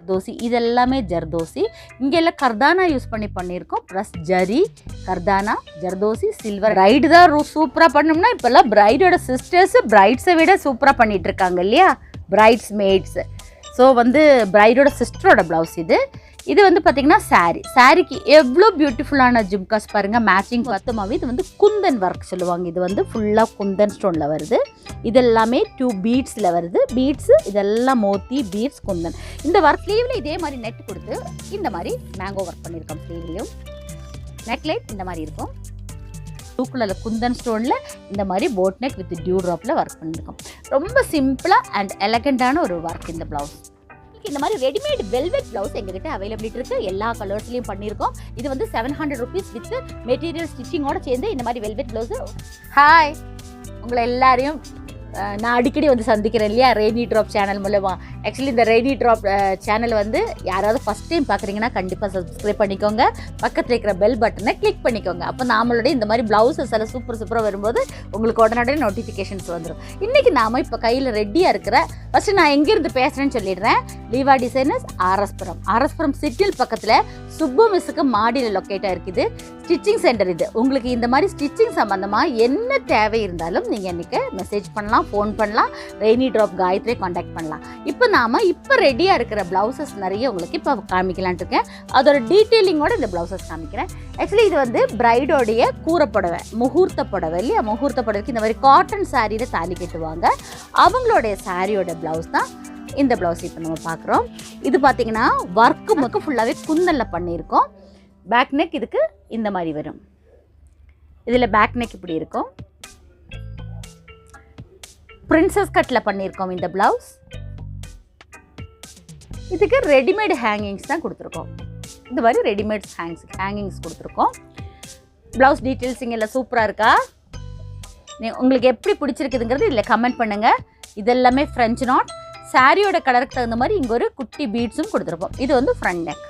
ஜர்தோசி, இது எல்லாமே ஜர்தோசி. இங்கெல்லாம் கர்தானா யூஸ் பண்ணியிருக்கோம். ப்ளஸ் ஜரி, கர்தானா, ஜர்தோசி, சில்வர். பிரைடு தான் சூப்பராக பண்ணோம்னா இப்போல்லாம் பிரைடோட சிஸ்டர்ஸு பிரைட்ஸை விட சூப்பராக பண்ணிகிட்டு இருக்காங்க இல்லையா, பிரைட்ஸ் மேட்ஸ். ஸோ வந்து பிரைடோட சிஸ்டரோட ப்ளவுஸ் இது வந்து பார்த்திங்கன்னா சாரீக்கு எவ்வளோ பியூட்டிஃபுல்லான ஜும்காஸ் பாருங்கள். மேட்சிங் பார்த்தோமாவே இது வந்து குந்தன் ஒர்க் சொல்லுவாங்க. இது வந்து ஃபுல்லாக குந்தன் ஸ்டோனில் வருது. இது எல்லாமே 2 பீட்ஸில் வருது. பீட்ஸு இதெல்லாம் மோத்தி, பீட்ஸ், குந்தன். இந்த ஒர்க் ஸ்லீவில் இதே மாதிரி நெட் கொடுத்து இந்த மாதிரி மேங்கோ ஒர்க் பண்ணியிருக்கோம். ஸ்லீவ்லேயும் நெக்லைட் இந்த மாதிரி இருக்கும். ப்ளூ கலரில் குந்தன் ஸ்டோனில் இந்த மாதிரி போட் நெக் வித் டியூ ட்ராப்பில் ஒர்க் பண்ணியிருக்கோம். ரொம்ப சிம்பிளாக அண்ட் எலகண்டான ஒரு ஒர்க் இந்த ப்ளவுஸ். இந்த மாதிரி ரெடிமேட் வெல்வெட் ப்ளவுஸ் எங்ககிட்ட அவைலபிலிட்டி இருக்குது. எல்லா கலர்ஸ்லையும் பண்ணியிருக்கோம். இது வந்து 700 rupees வித் மெட்டீரியல் ஸ்டிச்சிங்கோடு சேர்ந்து இந்த மாதிரி வெல்வெட் ப்ளவுஸு. ஹாய், உங்களை எல்லாரையும் நான் அடிக்கடி வந்து சந்திக்கிறேன் இல்லையா, ரெய்னி ட்ராப் சேனல் மூலமா. ஆக்சுவலி இந்த ரெய்னி ட்ராப் சேனல் வந்து யாராவது ஃபஸ்ட் டைம் பார்க்குறீங்கன்னா கண்டிப்பாக சப்ஸ்கிரைப் பண்ணிக்கோங்க. பக்கத்தில் இருக்கிற பெல் பட்டனை கிளிக் பண்ணிக்கோங்க. அப்போ நம்மளுடைய இந்த மாதிரி ப்ளவுஸஸ் எல்லாம் சூப்பராக வரும்போது உங்களுக்கு உடனே நோட்டிஃபிகேஷன்ஸ் வந்துடும். இன்றைக்கி நாம் இப்போ கையில் ரெடியாக இருக்கிற, ஃபஸ்ட்டு நான் எங்கேருந்து பேசுகிறேன்னு சொல்லிடுறேன். லீவா டிசைனர்ஸ், ஆர்எஸ்புரம் சிட்டில் பக்கத்தில் சுப்பு மிஸ்ஸுக்கு மாடியில் லொக்கேட்டாக இருக்குது ஸ்டிச்சிங் சென்டர். இது உங்களுக்கு இந்த மாதிரி ஸ்டிச்சிங் சம்மந்தமாக என்ன தேவை இருந்தாலும் நீங்கள் இன்றைக்கி மெசேஜ் பண்ணலாம், ஃபோன் பண்ணலாம். ரெய்னி ட்ராப் காயத்ரி காண்டாக்ட் பண்ணலாம். இப்போ நாம் ரெடியாக இருக்கிற ப்ளவுசஸ் நிறைய உங்களுக்கு இப்போ காமிக்கலான்ட்டு இருக்கேன். அதோட டீட்டெயிலிங்கோட இந்த ப்ளவுசஸ் காமிக்கிறேன். ஆக்சுவலி இது வந்து பிரைடோடைய கூரைப்புடவை, முகூர்த்த புடவை இல்லையா, முகூர்த்த புடவைக்கு இந்த மாதிரி காட்டன் சாரியில் தாலி கட்டுவாங்க. அவங்களுடைய சாரியோட ப்ளவுஸ் தான் இந்த ப்ளவுஸ் இப்போ நம்ம பார்க்குறோம். இது பார்த்திங்கன்னா ஒர்க்கு ஃபுல்லாகவே குந்தலில் பண்ணியிருக்கோம். பேக் நெக் இதுக்கு இந்த மாதிரி வரும். இதில் பேக் நெக் இப்படி இருக்கும். பிரின்சஸ் கட்டில் பண்ணியிருக்கோம் இந்த ப்ளவுஸ். இதுக்கு ரெடிமேட் ஹேங்கிங்ஸ் தான் கொடுத்துருக்கோம். இந்த மாதிரி ரெடிமேட் ஹேங்கிங்ஸ் கொடுத்துருக்கோம். ப்ளவுஸ் டீட்டெயில்ஸிங் எல்லாம் சூப்பராக இருக்கா? உங்களுக்கு எப்படி பிடிச்சிருக்குதுங்கிறது இதில் கமெண்ட் பண்ணுங்கள். இதெல்லாமே ஃப்ரெஞ்ச் நாட். சாரியோட கலருக்கு தகுந்த மாதிரி இங்கே ஒரு குட்டி பீட்ஸும் கொடுத்துருப்போம். இது வந்து front neck.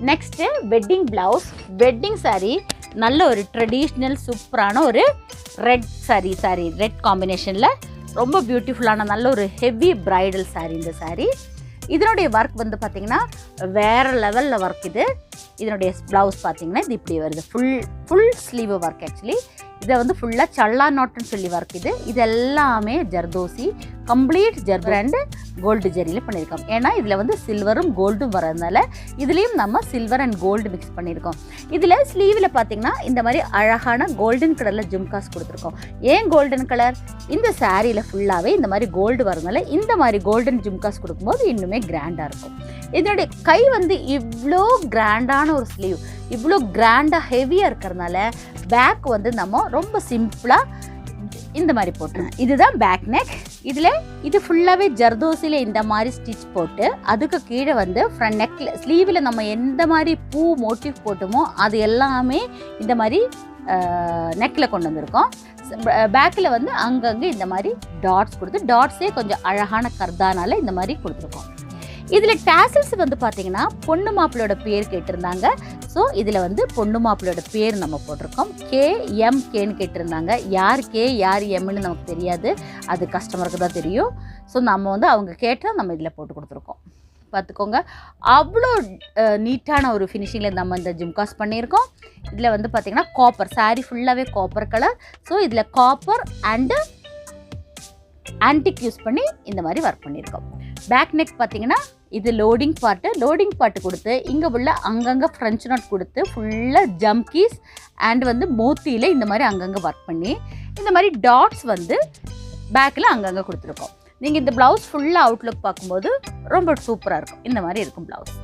Next wedding blouse. Wedding sari நல்ல ஒரு ட்ரெடிஷ்னல் சூப்பரான ஒரு ரெட் சாரீ ரெட் காம்பினேஷனில் ரொம்ப பியூட்டிஃபுல்லான நல்ல ஒரு ஹெவி பிரைடல் சாரீ இந்த சாரீ. இதனுடைய ஒர்க் வந்து பார்த்திங்கன்னா வேறு லெவலில் ஒர்க். இதனுடைய ப்ளவுஸ் பார்த்திங்கன்னா இது இப்படி வருது. Full sleeve work. ஆக்சுவலி இதை வந்து ஃபுல்லாக சல்லா நாட்டுன்னு சொல்லி ஒர்க். இது எல்லாமே ஜர்தோசி, கம்ப்ளீட் ஜர்பர் அண்டு கோல்டு ஜரியில் பண்ணியிருக்கோம். ஏன்னா இதில் வந்து சில்வரும் கோல்டும் வரதுனால இதுலேயும் நம்ம சில்வர் அண்ட் கோல்டு மிக்ஸ் பண்ணியிருக்கோம். இதில் ஸ்லீவில் பார்த்திங்கன்னா இந்த மாதிரி அழகான கோல்டன் கலரில் ஜும்காஸ் கொடுத்துருக்கோம். ஏன் கோல்டன் கலர்? இந்த சாரியில் ஃபுல்லாகவே இந்த மாதிரி கோல்டு வரதுனால இந்த மாதிரி கோல்டன் ஜும்காஸ் கொடுக்கும்போது இன்னுமே கிராண்டாக இருக்கும். இதனுடைய கை வந்து இவ்வளோ கிராண்டான ஒரு ஸ்லீவ், இவ்வளோ கிராண்டாக ஹெவியாக இருக்கிறதுனால பேக் வந்து நம்ம ரொம்ப சிம்பிளாக இந்த மாதிரி போட்டுருவோம். இதுதான் பேக் நெக். இது ஃபுல்லாகவே ஜர்தோசியில் இந்த மாதிரி ஸ்டிச் போட்டு அதுக்கு கீழே வந்து ஃப்ரண்ட் நெக்கில் ஸ்லீவில் நம்ம எந்த மாதிரி பூ மோட்டிவ் போட்டோமோ அது எல்லாமே இந்த மாதிரி நெக்கில் கொண்டு வந்திருக்கோம். பேக்கில் வந்து அங்கங்கே இந்த மாதிரி டாட்ஸ் கொடுத்து, டாட்ஸே கொஞ்சம் அழகான கர்தானால இந்த மாதிரி கொடுத்துருக்கோம். இதில் டேசல்ஸ் வந்து பார்த்திங்கன்னா பொண்ணு மாப்பிளோட பேர் கேட்டிருந்தாங்க. ஸோ இதில் வந்து பொண்ணு மாப்பிளோட பேர் நம்ம போட்டிருக்கோம். KMKன்னு கேட்டிருந்தாங்க. யார் கே யார் எம்னு நமக்கு தெரியாது, அது கஸ்டமருக்கு தான் தெரியும். ஸோ நம்ம வந்து அவங்க கேட்டால் நம்ம இதில் போட்டு கொடுத்துருக்கோம். பார்த்துக்கோங்க, அவ்வளோ நீட்டான ஒரு ஃபினிஷிங்கில் நம்ம இந்த ஜும்காஸ் பண்ணியிருக்கோம். இதில் வந்து பார்த்திங்கன்னா காப்பர், சாரீ ஃபுல்லாகவே காப்பர் கலர். ஸோ இதில் காப்பர் அண்டு ஆன்டிக் யூஸ் பண்ணி இந்த மாதிரி ஒர்க் பண்ணியிருக்கோம். பேக் நெக் பார்த்திங்கன்னா இது லோடிங் பார்ட்டு கொடுத்து இங்கே உள்ள அங்கங்கே ஃப்ரெஞ்ச் நாட் கொடுத்து ஃபுல்லாக ஜம்கீஸ் அண்ட் வந்து மோத்தியில் இந்த மாதிரி அங்கங்கே ஒர்க் பண்ணி இந்த மாதிரி டாட்ஸ் வந்து பேக்கில் அங்கங்கே கொடுத்துருக்கோம். நீங்கள் இந்த ப்ளவுஸ் ஃபுல்லாக அவுட்லுக் பார்க்கும்போது ரொம்ப சூப்பராக இருக்கும். இந்த மாதிரி இருக்கும் ப்ளவுஸ்.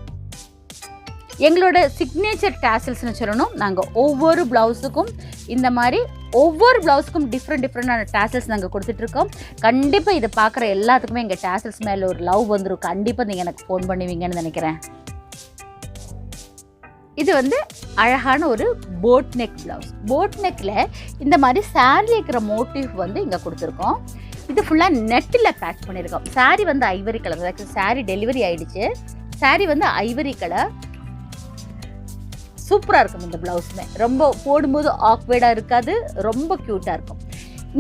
எங்களோட சிக்னேச்சர் டேசல்ஸ்னு சொல்லணும். நாங்கள் ஒவ்வொரு ப்ளவுஸுக்கும் இந்த மாதிரி ஒவ்வொரு ப்ளவுஸுக்கும் டிஃப்ரெண்டான டேசல்ஸ் நாங்கள் கொடுத்துட்ருக்கோம். கண்டிப்பாக இதை பார்க்குற எல்லாத்துக்குமே எங்கள் டேசல்ஸ் மேலே ஒரு லவ் வந்துடும். கண்டிப்பாக நீங்கள் எனக்கு ஃபோன் பண்ணுவீங்கன்னு நினைக்கிறேன். இது வந்து அழகான ஒரு போட் நெக் ப்ளவுஸ். போட் நெக்கில் இந்த மாதிரி சாரீ இருக்கிற மோட்டிவ் வந்து இங்கே கொடுத்துருக்கோம். இது ஃபுல்லாக நெட்டில் பேக் பண்ணியிருக்கோம். சாரீ வந்து Ivory colour. Actually sari delivery ஆகிடுச்சு. சாரீ வந்து ஐவரி கலர். சூப்பராக இருக்கும் இந்த ப்ளவுஸுமே. ரொம்ப போடும்போது ஆக்வேர்டாக இருக்காது, ரொம்ப க்யூட்டாக இருக்கும்.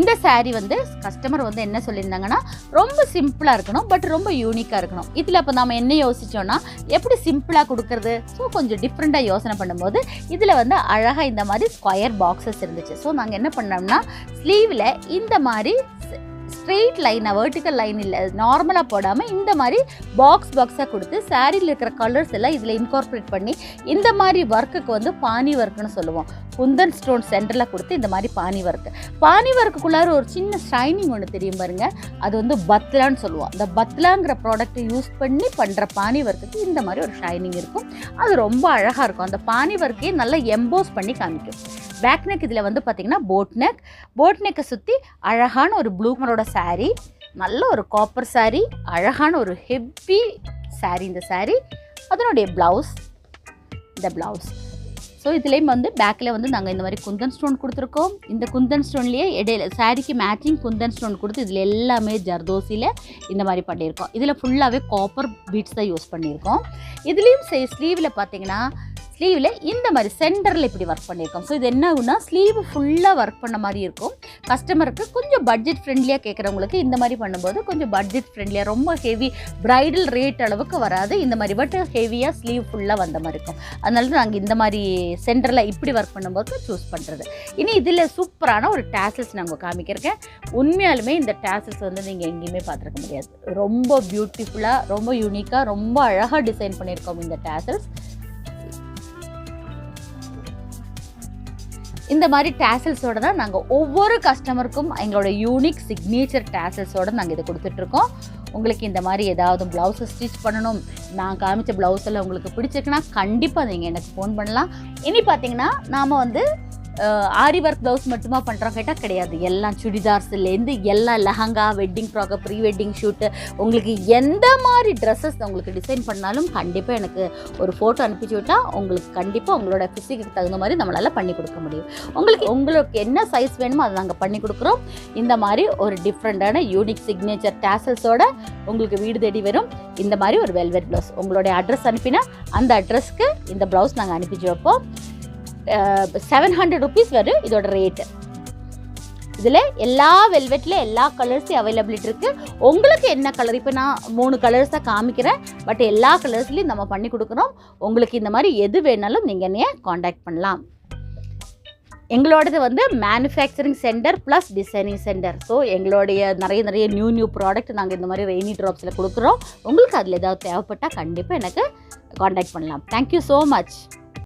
இந்த saree வந்து கஸ்டமர் வந்து என்ன சொல்லியிருந்தாங்கன்னா ரொம்ப சிம்பிளாக இருக்கணும் பட் ரொம்ப யூனிக்காக இருக்கணும். இதில் இப்போ நம்ம என்ன யோசித்தோன்னா எப்படி சிம்பிளாக கொடுக்குறது, ஸோ கொஞ்சம் டிஃப்ரெண்ட்டாக யோசனை பண்ணும்போது இதில் வந்து அழகாக இந்த மாதிரி ஸ்கொயர் பாக்ஸஸ் இருந்துச்சு. ஸோ நாங்கள் என்ன பண்ணோம்னா ஸ்லீவில் இந்த மாதிரி ஸ்ட்ரெயிட் லைனாக வெர்டிக்கல் லைன் இல்லை நார்மலாக போடாமல் இந்த மாதிரி பாக்ஸாக கொடுத்து சாரியில் இருக்கிற கலர்ஸ் எல்லாம் இதில் இன்கார்பரேட் பண்ணி இந்த மாதிரி ஒர்க்குக்கு வந்து பானி ஒர்க்குன்னு சொல்லுவோம். குந்தன் ஸ்டோன் சென்டரில் கொடுத்து இந்த மாதிரி பானி ஒர்க்குள்ளார ஒரு சின்ன ஷைனிங் ஒன்று தெரியும் பாருங்க, அது வந்து பத்லான்னு சொல்லுவோம். அந்த பத்லாங்கிற ப்ராடக்ட்டை யூஸ் பண்ணி பண்ணுற பானி ஒர்க்குக்கு இந்த மாதிரி ஒரு ஷைனிங் இருக்கும். அது ரொம்ப அழகாக இருக்கும். அந்த பானி ஒர்க்கையே நல்லா எம்போஸ் பண்ணி காமிக்கும். பேக் நெக் இதில் வந்து பார்த்திங்கன்னா போட் நெக்கை சுற்றி அழகான ஒரு ப்ளூ கலரோட saree, நல்ல ஒரு காப்பர் saree, அழகான ஒரு ஹெவி saree. இந்த saree அதனுடைய இந்த ப்ளவுஸ். ஸோ இதுலேயும் வந்து பேக்கில் வந்து நாங்கள் இந்த மாதிரி குந்தன் ஸ்டோன் கொடுத்துருக்கோம். இந்த குந்தன் ஸ்டோன்லேயே இடையில சாரிக்கு மேட்சிங் குந்தன் ஸ்டோன் கொடுத்து இதில் எல்லாமே ஜர்தோசியில் இந்த மாதிரி பண்ணியிருக்கோம். இதில் ஃபுல்லாகவே காப்பர் பீட்ஸ் தான் யூஸ் பண்ணியிருக்கோம். இதுலேயும் ஸ்லீவில் பார்த்தீங்கன்னா ஸ்லீவில் இந்த மாதிரி சென்டரில் இப்படி ஒர்க் பண்ணியிருக்கோம். ஸோ இது என்ன ஆகுனா ஸ்லீவ் ஃபுல்லாக ஒர்க் பண்ண மாதிரி இருக்கும். கஸ்டமருக்கு கொஞ்சம் பட்ஜெட் ஃப்ரெண்ட்லியாக கேட்குறவங்களுக்கு இந்த மாதிரி பண்ணும்போது கொஞ்சம் பட்ஜெட் ஃப்ரெண்ட்லியாக ரொம்ப ஹெவி ப்ரைடல் ரேட் அளவுக்கு வராது இந்த மாதிரி, பட் ஹெவியாக ஸ்லீவ் ஃபுல்லாக வந்த மாதிரி இருக்கும். அதனால தான் நாங்கள் இந்த மாதிரி சென்டரில் இப்படி ஒர்க் பண்ணும்போது சூஸ் பண்ணுறது. இனி இதில் சூப்பரான ஒரு டேசல்ஸ் நாங்கள் காமிக்கிறேன். உண்மையாலுமே இந்த டேசல்ஸ் வந்து நீங்கள் எங்கேயுமே பார்த்துருக்க முடியாது. ரொம்ப பியூட்டிஃபுல்லாக, ரொம்ப யூனிக்காக, ரொம்ப அழகாக டிசைன் பண்ணியிருக்கோம் இந்த டேசல்ஸ். இந்த மாதிரி டேசல்ஸோடு தான் நாங்கள் ஒவ்வொரு கஸ்டமருக்கும் எங்களோட யூனிக் சிக்னேச்சர் டேசல்ஸோடு நாங்கள் இதை கொடுத்துட்ருக்கோம். உங்களுக்கு இந்த மாதிரி ஏதாவது ப்ளவுஸை ஸ்டிச் பண்ணணும், நான் காமிச்ச ப்ளவுஸ் எல்லாம் உங்களுக்கு பிடிச்சிருக்குன்னா கண்டிப்பாக நீங்கள் எனக்கு ஃபோன் பண்ணலாம். இனி பார்த்தீங்கன்னா நாம் வந்து ஆரி ஒர்க் ப்ளவுஸ் மட்டுமா பண்ணுறோம் கேட்டால் கிடையாது. எல்லாம் சுடிதார்ஸ்லேருந்து எல்லாம் lehenga, wedding frock, pre wedding shoot, உங்களுக்கு எந்த மாதிரி ட்ரெஸ்ஸஸ் உங்களுக்கு டிசைன் பண்ணாலும் கண்டிப்பாக எனக்கு ஒரு ஃபோட்டோ அனுப்பிச்சு விட்டால் உங்களுக்கு கண்டிப்பாக உங்களோட ஃபிசிக்கு தகுந்த மாதிரி நம்மளால் பண்ணி கொடுக்க முடியும். உங்களுக்கு என்ன சைஸ் வேணுமோ அதை நாங்கள் பண்ணி கொடுக்குறோம். இந்த மாதிரி ஒரு டிஃப்ரெண்ட்டான யூனிக் சிக்னேச்சர் டேசல்ஸோட உங்களுக்கு வீடு தேடி வரும் இந்த மாதிரி ஒரு வெல்வெட் ப்ளவுஸ். உங்களுடைய அட்ரஸ் அனுப்பினா அந்த அட்ரஸ்க்கு இந்த ப்ளவுஸ் நாங்கள் அனுப்பிச்சு வைப்போம். 700 rupees வரும் இதோட ரேட்டு. இதில் எல்லா வெல்வெட்டில் எல்லா கலர்ஸும் அவைலபிலிட்டி இருக்குது. உங்களுக்கு என்ன கலர், இப்போ நான் 3 கலர்ஸ் தான் காமிக்கிறேன், பட் எல்லா கலர்ஸ்லையும் நம்ம பண்ணி கொடுக்குறோம். உங்களுக்கு இந்த மாதிரி எது வேணாலும் நீங்கள் என்னைய காண்டாக்ட் பண்ணலாம். எங்களோடது வந்து manufacturing centre plus designing centre. So எங்களுடைய நிறைய நியூ ப்ராடக்ட் நாங்கள் இந்த மாதிரி ரெய்னி ட்ராப்ஸில் கொடுக்குறோம். உங்களுக்கு அதில் ஏதாவது தேவைப்பட்டால் கண்டிப்பாக எனக்கு காண்டாக்ட் பண்ணலாம். Thank you so much.